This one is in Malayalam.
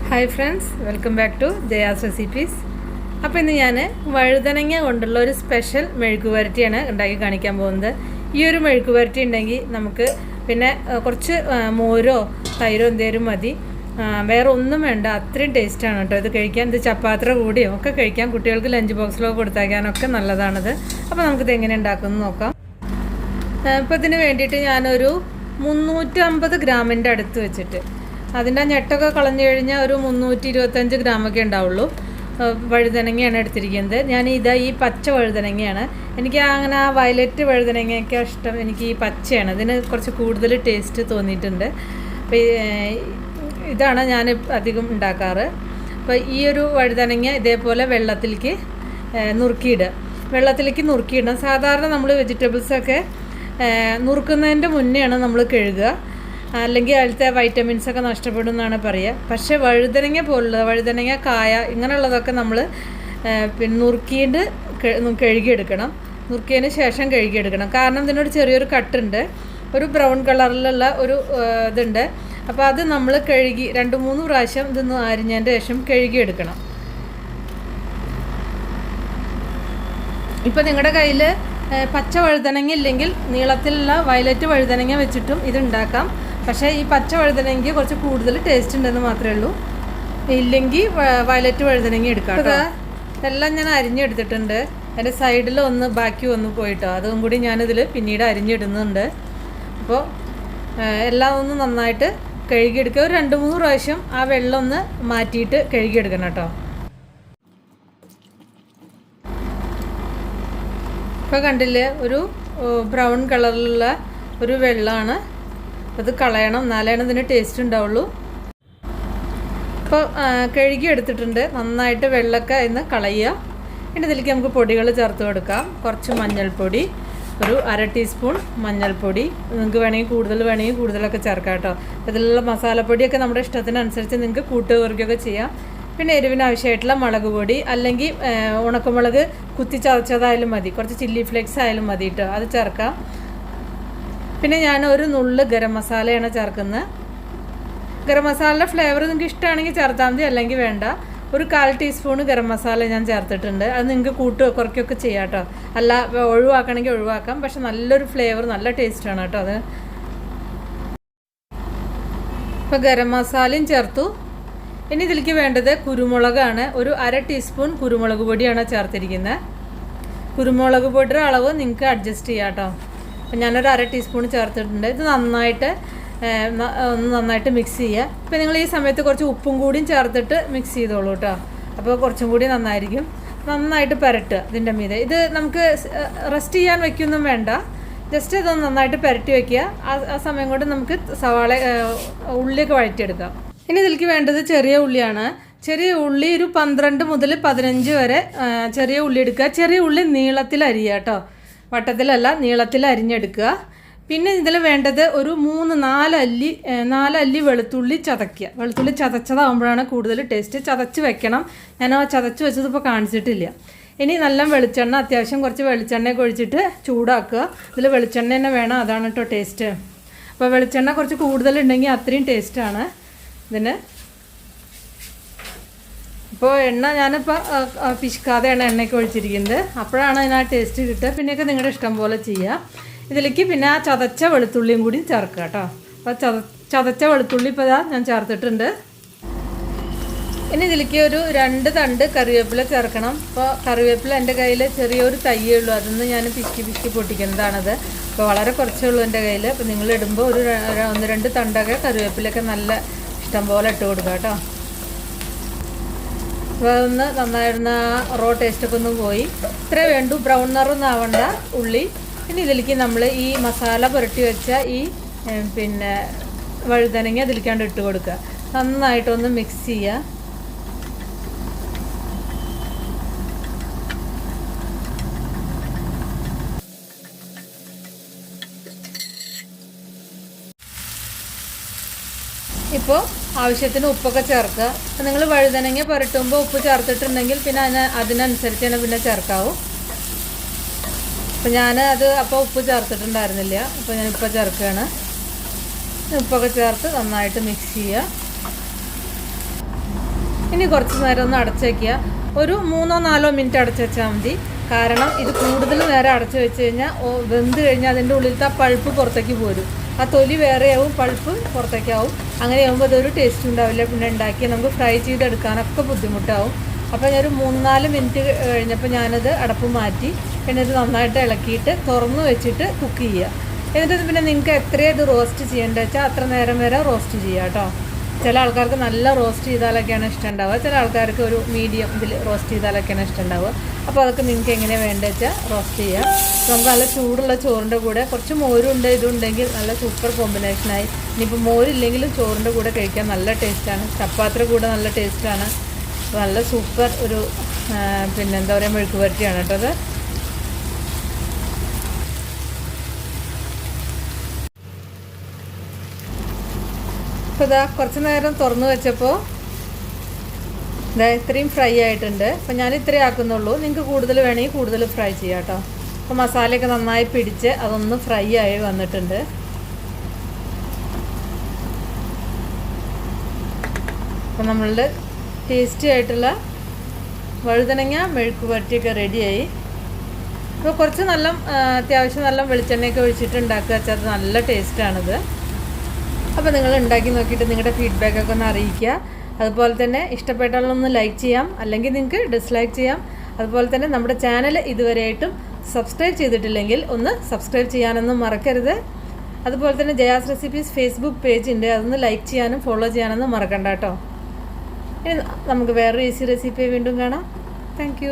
Hi friends, welcome back to Jaya's recipes. അപ്പോൾ ഇന്ന് ഞാൻ വഴുതനങ്ങ കൊണ്ടുള്ള ഒരു സ്പെഷ്യൽ മെഴുക്കുവരട്ടിയാണ് ഉണ്ടാക്കി കാണിക്കാൻ പോകുന്നത്. ഈ ഒരു മെഴുക്കുവരട്ടി ഉണ്ടെങ്കിൽ നമുക്ക് പിന്നെ കുറച്ച് മോരോ തൈരോ എന്തേലും മതി, വേറെ ഒന്നും വേണ്ട. അത്രയും ടേസ്റ്റാണ് കേട്ടോ ഇത് കഴിക്കാൻ. ഇത് ചപ്പാത്തിയുടെ കൂടിയോ ഒക്കെ കഴിക്കാം. കുട്ടികൾക്ക് ലഞ്ച് ബോക്സിലൊക്കെ കൊടുത്തയക്കാനൊക്കെ നല്ലതാണിത്. അപ്പോൾ നമുക്കിത് എങ്ങനെ ഉണ്ടാക്കുമെന്ന് നോക്കാം. ഇപ്പോൾ ഇതിന് വേണ്ടിയിട്ട് ഞാനൊരു 350 ഗ്രാമിൻ്റെ അടുത്ത് വെച്ചിട്ട്, അതിൻ്റെ ഞെട്ടൊക്കെ കളഞ്ഞു കഴിഞ്ഞാൽ ഒരു 325 ഗ്രാമൊക്കെ ഉണ്ടാവുള്ളൂ. വഴുതനങ്ങയാണ് എടുത്തിരിക്കുന്നത്. ഞാൻ ഈ പച്ച വഴുതനങ്ങയാണ്. എനിക്ക് അങ്ങനെ ആ വയലറ്റ് വഴുതനങ്ങയൊക്കെ ഇഷ്ടം. എനിക്ക് ഈ പച്ചയാണ്, ഇതിന് കുറച്ച് കൂടുതൽ ടേസ്റ്റ് തോന്നിയിട്ടുണ്ട്. അപ്പോൾ ഇതാണ് ഞാൻ അധികം ഉണ്ടാക്കാറ്. അപ്പോൾ ഈ ഒരു വഴുതനങ്ങ ഇതേപോലെ വെള്ളത്തിലേക്ക് നുറുക്കിയിടണം. സാധാരണ നമ്മൾ വെജിറ്റബിൾസൊക്കെ നുറുക്കുന്നതിൻ്റെ മുന്നെയാണ് നമ്മൾ കഴുകുക, അല്ലെങ്കിൽ അതിലത്തെ വൈറ്റമിൻസൊക്കെ നഷ്ടപ്പെടും എന്നാണ് പറയുക. പക്ഷേ വഴുതനങ്ങ പോലുള്ള വഴുതനങ്ങ കായ ഇങ്ങനെയുള്ളതൊക്കെ നമ്മൾ പിന്നെ നുറുക്കിയിട്ട് കഴുകിയെടുക്കണം. നുറുക്കിയതിന് ശേഷം കഴുകിയെടുക്കണം. കാരണം ഇതിനൊരു ചെറിയൊരു കട്ടുണ്ട്, ഒരു ബ്രൗൺ കളറിലുള്ള ഒരു ഇതുണ്ട്. അപ്പോൾ അത് നമ്മൾ കഴുകി 2-3 പ്രാവശ്യം ഇതൊന്ന് അരിഞ്ഞതിൻ്റെ ശേഷം കഴുകിയെടുക്കണം. ഇപ്പോൾ നിങ്ങളുടെ കയ്യിൽ പച്ച വഴുതനങ്ങ ഇല്ലെങ്കിൽ നീളത്തിലുള്ള വയലറ്റ് വഴുതനങ്ങ വെച്ചിട്ടും ഇതുണ്ടാക്കാം. പക്ഷേ ഈ പച്ച വഴുതനങ്ങ കുറച്ച് കൂടുതൽ ടേസ്റ്റ് ഉണ്ടെന്ന് മാത്രമേ ഉള്ളൂ. ഇല്ലെങ്കിൽ വയലറ്റ് വഴുതനങ്ങ എടുക്കാം. എല്ലാം ഞാൻ അരിഞ്ഞെടുത്തിട്ടുണ്ട്. എൻ്റെ സൈഡിൽ ബാക്കി ഒന്ന് പോയിട്ടോ, അതും കൂടി ഞാനിതിൽ പിന്നീട് അരിഞ്ഞിടുന്നുണ്ട്. അപ്പോൾ എല്ലാം ഒന്ന് നന്നായിട്ട് കഴുകിയെടുക്കുക. ഒരു 2-3 പ്രാവശ്യം ആ വെള്ളം ഒന്ന് മാറ്റിയിട്ട് കഴുകിയെടുക്കണം കേട്ടോ. ഇപ്പോൾ കണ്ടില്ലേ, ഒരു ബ്രൗൺ കളറിലുള്ള ഒരു വെള്ളമാണ്. അത് കളയണം, എന്നാലാണ് ഇതിന് ടേസ്റ്റ് ഉണ്ടാവുള്ളൂ. ഇപ്പോൾ കഴുകി എടുത്തിട്ടുണ്ട്. നന്നായിട്ട് വെള്ളമൊക്കെ ഇന്ന് കളയുക. ഇനി ഇതിലേക്ക് നമുക്ക് പൊടികൾ ചേർത്ത് കൊടുക്കാം. കുറച്ച് മഞ്ഞൾപ്പൊടി, ഒരു 1/2 ടീസ്പൂൺ മഞ്ഞൾപ്പൊടി. നിങ്ങൾക്ക് വേണമെങ്കിൽ കൂടുതലൊക്കെ ചേർക്കാം കേട്ടോ. ഇതിലുള്ള മസാലപ്പൊടിയൊക്കെ നമ്മുടെ ഇഷ്ടത്തിനനുസരിച്ച് നിങ്ങൾക്ക് കൂട്ടുകറിക്കൊക്കെ ചെയ്യാം. പിന്നെ എരിവിന് ആവശ്യമായിട്ടുള്ള മുളക് പൊടി, അല്ലെങ്കിൽ ഉണക്കമുളക് കുത്തി ചതച്ചതായാലും മതി, കുറച്ച് ചില്ലി ഫ്ലേക്സ് ആയാലും മതി കേട്ടോ, അത് ചേർക്കാം. പിന്നെ ഞാൻ ഒരു നുള്ള് ഗരം മസാലയാണ് ചേർക്കുന്നത്. ഗരം മസാലയുടെ ഫ്ലേവർ നിങ്ങൾക്ക് ഇഷ്ടമാണെങ്കിൽ ചേർത്താൽ മതി, അല്ലെങ്കിൽ വേണ്ട. ഒരു 1/4 ടീസ്പൂൺ ഗരം മസാല ഞാൻ ചേർത്തിട്ടുണ്ട്. അത് നിങ്ങൾക്ക് കുറയ്ക്കുകയൊക്കെ ചെയ്യാം കേട്ടോ. അല്ല ഒഴിവാക്കണമെങ്കിൽ ഒഴിവാക്കാം. പക്ഷെ നല്ലൊരു ഫ്ലേവർ, നല്ല ടേസ്റ്റാണ് കേട്ടോ അത്. ഇപ്പോൾ ഗരം മസാലയും ചേർത്തു. ഇനി ഇതിലേക്ക് വേണ്ടത് കുരുമുളകാണ്. ഒരു 1/2 ടീസ്പൂൺ കുരുമുളക് പൊടിയാണ് ചേർത്തിരിക്കുന്നത്. കുരുമുളക് പൊടിയുടെ അളവ് നിങ്ങൾക്ക് അഡ്ജസ്റ്റ് ചെയ്യാം കേട്ടോ. അപ്പം ഞാനൊരു 1/2 ടീസ്പൂൺ ചേർത്തിട്ടുണ്ട്. ഇത് നന്നായിട്ട് മിക്സ് ചെയ്യുക. ഇപ്പം നിങ്ങൾ ഈ സമയത്ത് കുറച്ച് ഉപ്പും കൂടിയും ചേർത്തിട്ട് മിക്സ് ചെയ്തോളൂ കേട്ടോ. അപ്പോൾ കുറച്ചും കൂടി നന്നായിരിക്കും. നന്നായിട്ട് പുരട്ടുക ഇതിൻ്റെ മീതെ. ഇത് നമുക്ക് റെസ്റ്റ് ചെയ്യാൻ വയ്ക്കൊന്നും വേണ്ട, ജസ്റ്റ് ഇതൊന്ന് നന്നായിട്ട് പുരട്ടി വയ്ക്കുക. ആ സമയം കൊണ്ട് നമുക്ക് ഉള്ളിയൊക്കെ വഴറ്റിയെടുക്കാം. ഇനി ഇതിലേക്ക് വേണ്ടത് ചെറിയ ഉള്ളിയാണ്. ചെറിയ ഉള്ളി ഒരു 12 മുതൽ 15 വരെ ചെറിയ ഉള്ളി എടുക്കുക. ചെറിയ ഉള്ളി നീളത്തിൽ അരിയുക കേട്ടോ, വട്ടത്തിലല്ല, നീളത്തിൽ അരിഞ്ഞെടുക്കുക. പിന്നെ ഇതിൽ വേണ്ടത് ഒരു 4 അല്ലി വെളുത്തുള്ളി ചതയ്ക്കുക. വെളുത്തുള്ളി ചതച്ചതാകുമ്പോഴാണ് കൂടുതൽ ടേസ്റ്റ്. ചതച്ച് വെക്കണം. ഞാൻ ചതച്ച് വെച്ചത് ഇപ്പോൾ കാണിച്ചിട്ടില്ല. ഇനി നല്ല വെളിച്ചെണ്ണ, അത്യാവശ്യം കുറച്ച് വെളിച്ചെണ്ണയൊക്കെ ഒഴിച്ചിട്ട് ചൂടാക്കുക. ഇതിൽ വെളിച്ചെണ്ണ തന്നെ വേണം, അതാണ് കേട്ടോ ടേസ്റ്റ്. അപ്പോൾ വെളിച്ചെണ്ണ കുറച്ച് കൂടുതലുണ്ടെങ്കിൽ അത്രയും ടേസ്റ്റാണ് ഇതിന്. ഇപ്പോൾ എണ്ണ ഞാനിപ്പോൾ പിശുക്കാതെയാണ് എണ്ണയൊക്കെ ഒഴിച്ചിരിക്കുന്നത്. അപ്പോഴാണ് അതിന് ആ ടേസ്റ്റ് കിട്ടുക. പിന്നെയൊക്കെ നിങ്ങളുടെ ഇഷ്ടം പോലെ ചെയ്യുക. ഇതിലേക്ക് പിന്നെ ആ ചതച്ച വെളുത്തുള്ളിയും കൂടി ചേർക്കുക കേട്ടോ. അപ്പോൾ ചതച്ച വെളുത്തുള്ളി ഇപ്പോൾ ഞാൻ ചേർത്തിട്ടുണ്ട്. ഇനി ഇതിലേക്ക് ഒരു 2 തണ്ട് കറിവേപ്പില ചേർക്കണം. അപ്പോൾ കറിവേപ്പില എൻ്റെ കയ്യിൽ ചെറിയൊരു തയ്യേ ഉള്ളൂ, അതൊന്ന് ഞാൻ പിശുക്കി പൊട്ടിക്കുന്നതാണത്. അപ്പോൾ വളരെ കുറച്ചേ ഉള്ളൂ എൻ്റെ കയ്യിൽ. അപ്പോൾ നിങ്ങൾ ഇടുമ്പോൾ ഒരു 1-2 തണ്ടൊക്കെ കറിവേപ്പിലൊക്കെ നല്ല ഇഷ്ടം പോലെ ഇട്ട് കൊടുക്കുക കേട്ടോ. അപ്പോൾ അതൊന്ന് നന്നായിരുന്ന റോ ടേസ്റ്റൊക്കെ ഒന്ന് പോയി. ഇത്രേ വേണ്ടു, ബ്രൗൺ നിറമൊന്നും ആവണ്ട ഉള്ളി. ഇനി ഇതിലേക്ക് നമ്മൾ ഈ മസാല പുരട്ടി വെച്ച ഈ പിന്നെ വഴുതനങ്ങ അതിലേക്കാണ്ട് ഇട്ട് കൊടുക്കുക. നന്നായിട്ടൊന്ന് മിക്സ് ചെയ്യുക. ഇപ്പോൾ ആവശ്യത്തിന് ഉപ്പൊക്കെ ചേർക്കുക. അപ്പോൾ നിങ്ങൾ വഴുതനങ്ങ പുരട്ടുമ്പോൾ ഉപ്പ് ചേർത്തിട്ടുണ്ടെങ്കിൽ പിന്നെ അതിനനുസരിച്ച് തന്നെ പിന്നെ ചേർക്കാവൂ. അപ്പോൾ അപ്പോൾ ഉപ്പ് ചേർത്തിട്ടുണ്ടായിരുന്നില്ല, അപ്പോൾ ഞാനിപ്പോൾ ചേർക്കുകയാണ്. ഉപ്പൊക്കെ ചേർത്ത് നന്നായിട്ട് മിക്സ് ചെയ്യുക. ഇനി കുറച്ച് നേരം ഒന്ന് അടച്ച് വയ്ക്കുക. ഒരു 3-4 മിനിറ്റ് അടച്ച് വെച്ചാൽ മതി. കാരണം ഇത് കൂടുതൽ നേരം അടച്ച് വെച്ച് കഴിഞ്ഞാൽ വെന്ത് കഴിഞ്ഞാൽ അതിൻ്റെ ഉള്ളിലത്തെ ആ പൾപ്പ് പുറത്തേക്ക് പോരും. ആ തൊലി വേറെയാവും, പൾപ്പ് പുറത്തേക്കാവും. അങ്ങനെ ആകുമ്പോൾ അതൊരു ടേസ്റ്റ് ഉണ്ടാവില്ല. പിന്നെ ഉണ്ടാക്കി നമുക്ക് ഫ്രൈ ചെയ്തെടുക്കാനൊക്കെ ബുദ്ധിമുട്ടാവും. അപ്പോൾ ഞാനൊരു 3-4 മിനിറ്റ് കഴിഞ്ഞപ്പോൾ ഞാനത് അടപ്പ് മാറ്റി. പിന്നെ ഇത് നന്നായിട്ട് ഇളക്കിയിട്ട് തുറന്ന് വെച്ചിട്ട് കുക്ക് ചെയ്യുക. എന്നിട്ട് പിന്നെ നിങ്ങൾക്ക് എത്രയും ഇത് റോസ്റ്റ് ചെയ്യേണ്ടത് വെച്ചാൽ അത്ര നേരം വരെ റോസ്റ്റ് ചെയ്യുക കേട്ടോ. ചില ആൾക്കാർക്ക് നല്ല റോസ്റ്റ് ചെയ്താലൊക്കെയാണ് ഇഷ്ടം ഉണ്ടാവുക, ചില ആൾക്കാർക്ക് ഒരു മീഡിയം ഇതിൽ റോസ്റ്റ് ചെയ്താലൊക്കെയാണ് ഇഷ്ടം ഉണ്ടാവുക. അപ്പോൾ അതൊക്കെ നിങ്ങൾക്ക് എങ്ങനെ വേണ്ടത് വെച്ചാൽ റോസ്റ്റ് ചെയ്യുക. നമുക്ക് നല്ല ചൂടുള്ള ചോറിൻ്റെ കൂടെ കുറച്ച് മോരുണ്ട് ഇതുണ്ടെങ്കിൽ നല്ല സൂപ്പർ കോമ്പിനേഷനായി. ഇനിയിപ്പോൾ മോരില്ലെങ്കിലും ചോറിൻ്റെ കൂടെ കഴിക്കാൻ നല്ല ടേസ്റ്റാണ്. ചപ്പാത്തിയുടെ കൂടെ നല്ല ടേസ്റ്റാണ്. നല്ല സൂപ്പർ ഒരു പിന്നെന്താ പറയുക മെഴുക്ക് പുരട്ടിയാണ് കേട്ടോ അത്. അപ്പോൾ ഇതാ കുറച്ച് നേരം തുറന്ന് വെച്ചപ്പോൾ ഇതാ ഇത്രയും ഫ്രൈ ആയിട്ടുണ്ട്. അപ്പോൾ ഞാൻ ഇത്രയും ആക്കുന്നുള്ളൂ. നിങ്ങൾക്ക് കൂടുതൽ വേണമെങ്കിൽ കൂടുതൽ ഫ്രൈ ചെയ്യാം കേട്ടോ. അപ്പോൾ മസാലയൊക്കെ നന്നായി പിടിച്ച് അതൊന്ന് ഫ്രൈ ആയി വന്നിട്ടുണ്ട്. അപ്പോൾ നമ്മളുടെ ടേസ്റ്റി ആയിട്ടുള്ള വഴുതനങ്ങ മെഴുക്ക് പുരട്ടിയൊക്കെ റെഡിയായി. അപ്പോൾ കുറച്ച് നല്ല അത്യാവശ്യം നല്ല വെളിച്ചെണ്ണയൊക്കെ ഒഴിച്ചിട്ട് ഉണ്ടാക്കുക വെച്ചാൽ അത് നല്ല ടേസ്റ്റാണിത്. അപ്പോൾ നിങ്ങൾ ഉണ്ടാക്കി നോക്കിയിട്ട് നിങ്ങളുടെ ഫീഡ്ബാക്കൊക്കെ ഒന്ന് അറിയിക്കുക. അതുപോലെ തന്നെ ഇഷ്ടപ്പെട്ടാലൊന്ന് ലൈക്ക് ചെയ്യാം, അല്ലെങ്കിൽ നിങ്ങൾക്ക് ഡിസ്ലൈക്ക് ചെയ്യാം. അതുപോലെ തന്നെ നമ്മുടെ ചാനൽ ഇതുവരെയായിട്ടും സബ്സ്ക്രൈബ് ചെയ്തിട്ടില്ലെങ്കിൽ ഒന്ന് സബ്സ്ക്രൈബ് ചെയ്യാനൊന്നും മറക്കരുത്. അതുപോലെ തന്നെ ജയാസ് റെസിപ്പീസ് ഫേസ്ബുക്ക് പേജ് ഉണ്ട്, അതൊന്ന് ലൈക്ക് ചെയ്യാനും ഫോളോ ചെയ്യാനൊന്നും മറക്കണ്ട കേട്ടോ. ഇനി നമുക്ക് വേറൊരു ഈസി റെസിപ്പി വീണ്ടും കാണാം. താങ്ക്